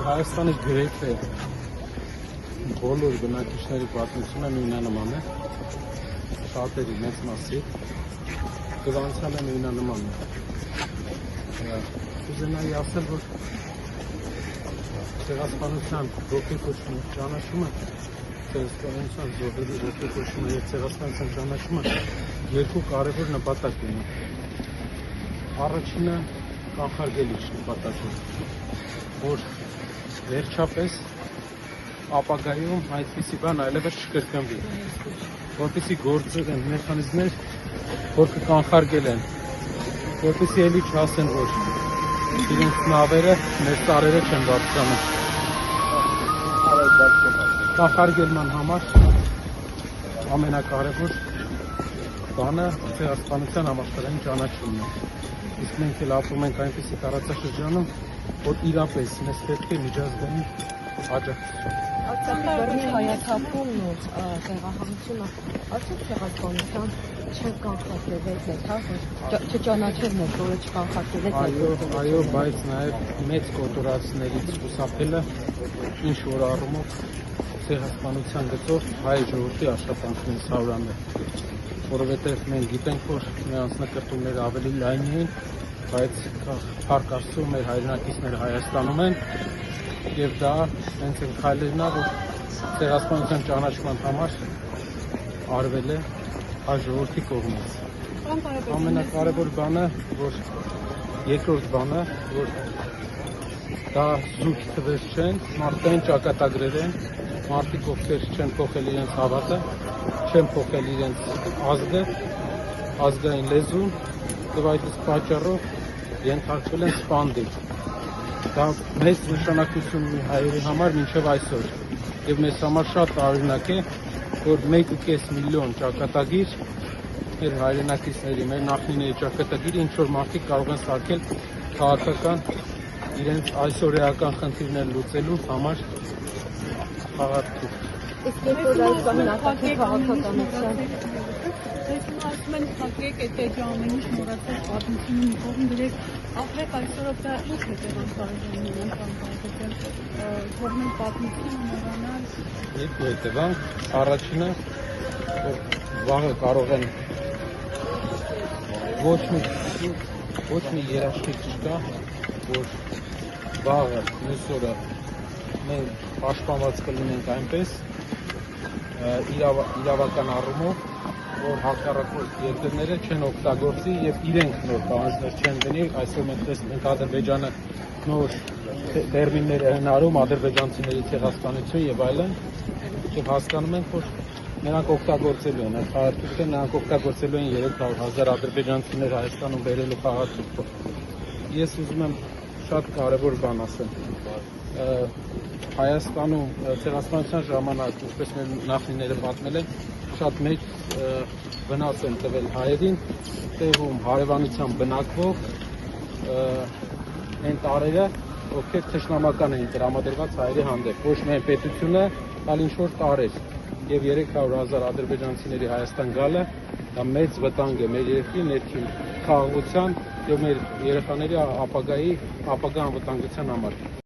Հայաստանի գրեթե բոլոր բնակիչների պատմությունը նույնանման է, շատերի մեծ մասի գրանցալ է նույնանման է։ Ուզենայի ասել, որ ցեղասպանության ոգեկոչումը ճանաչումը, ցեղասպանության զոհերի ոգեկոչումը և ցեղասպանության ճանաչումը երկու կարևոր նպատակ ունի։ Առաջինը կանխարգելիչ նպատակ է, որ վերջապես ապագայում այդպիսի բան այլևս չկրկնվի, որպեսզի գործեն մեխանիզմներ, որ կկանխարգելեն, որպեսզի էլի չասեն, որ իրենց նավերը մեր սարերը չեն բարձրանում։ Կանխարգելման համար ամենակարևոր բանը ցեղասպանության համաշխարհային ճանաչումն է։ Իսկ մենք էլ ապրում ենք այնպիսի տարածաշրջանում, որ իրապես մեզ պետք է միջազգային աջակցություն։ Բռնի հայաթափումն ու տեղահանությունը արդյոք ցեղասպանության չկանխարգելեց է, չճանաչելն է, որը չկանխարգելեց է։ Այո, բայց նաև մեծ կոտորածներից խուսափելը ինչ որ առումով ցեղասպանության գծով հայ ժողովրդի աշխատանքն է սավրանել, որովհետև մենք գիտենք, որ մեր անձնակրթումները ավելի լայն էին, բայց փառք Աստծո մեր հայրենակիցները Հայաստանում են, և դա հենց այն քայլերն է, որ ցեղասպանության ճանաչման համար արվել է հայ ժողովրդի կողմից։ Ամենակարևոր բանը, որ երկրորդ բանը, որ դա զուտ թվեր չեն, մարդկային ճակատագրեր են, մարդիկ ովքեր չեն փոխել իրենց հավատը, չեն փոխել իրենց ազգը, ազգային լեզուն, և այդ պատճառով ենթարկվել են սպանդի։ Դա մեծ նշանակություն ունի հայերի համար մինչև այսօր, և մեզ համար շատ տարօրինակ է, որ 1,5 միլիոն ճակատագիր մեր հայրենակիցների, մեր նախնիների ճակատագիր ինչ-որ մարդիկ կարող են սարքել քաղաքական իրենց այսօրեական խնդիրներ լուծելու համար խաղարկում։ Իսկ որ այս բանին արտաքին քաղաքականության ասում են փակեք այդ ամեն ինչ մոռացած պատմությունը մի կողմ դրեք, ապրեք այսօրով դա ինչ հետևանք կարող են թողնել պատմությունը մոռանալ։ Երկու հետևանք, առաջինը, որ վաղը կարող են ոչ մի երաշխիք չկա, որ վաղը մյուս օրը մենք պաշտպանված կլինենք այնպես իրավական առումով, որ հակառակորդ երկրները չեն օգտագործի և իրենք նոր պահանջներ չեն դնի։ Այսօր մենք տեսնում ենք Ադրբեջանը նոր տերմիններ է հնարում, ադրբեջանցիների ցեղասպանություն և այլն, և հասկանում ենք, որ նրանք օգտագործելու են այդ խաղաթուղթը, նրանք օգտագործելու են 300,000 ադրբեջանցիներ Հայաստանում բերելու խաղաթուղթը։ Ես ուզում եմ շատ կարևոր բան ասեմ։ Հայաստանում ցեղասպանության ժամանակ, ինչպես մեր նախնիները պատմել են, շատ մեծ վնաս են տվել հայերին, տեղում հարևանությամբ բնակվող այն տարրերը, ովքեր թշնամական էին տրամադրված հայերի հանդեպ, ոչ միայն պետությունը, այլ ինչ-որ տարրեր, և 300,000 ադրբեջանցիների Հայաստան գալը, դա մեծ վտանգ է մեր երկրի ներքին խաղաղության և մեր երեխաների ապագա անվտանգության համար։